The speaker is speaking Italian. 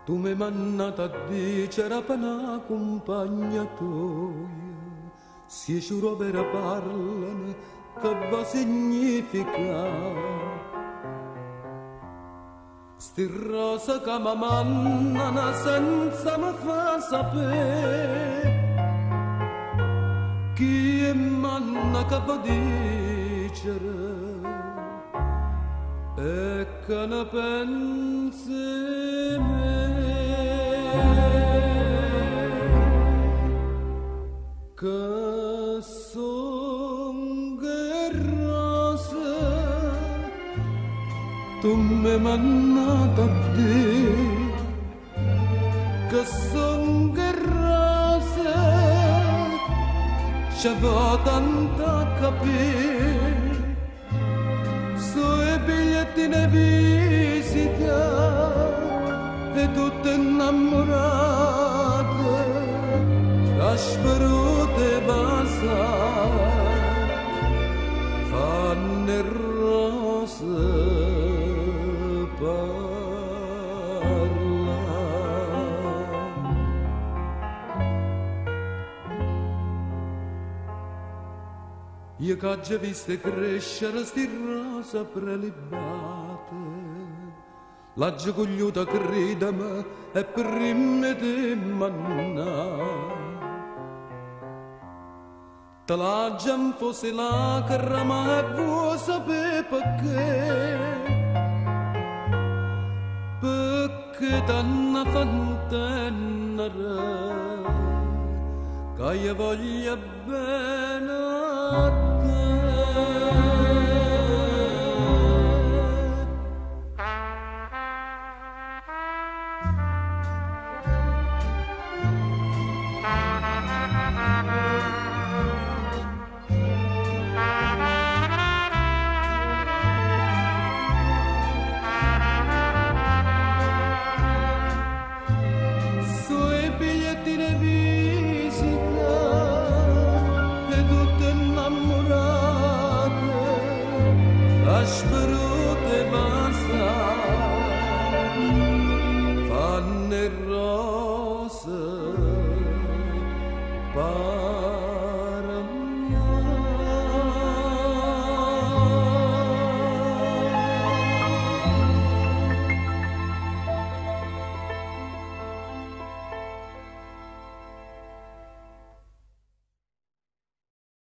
Tu mi mannata a dicere per una compagna tua, si giuro per parlane che va significare. Sti rosa che mi mannano senza mi fa sapere, chi è manna che va dicere, e che ne pensi me. Che son rose, tu mi mannata a dire, che son rose, c'avevo tanto a capire, sui biglietti ne visita, e tutte innamorate, asperute passare, fanno rose parlare. Io che ho già visto crescere sti rose prelibate, l'ho già cogliuta credami e prima di mannare. Te la già fosse lacrima e vuoi sapere perché t'hanno fantennere, che io voglio bene a te. Aşkı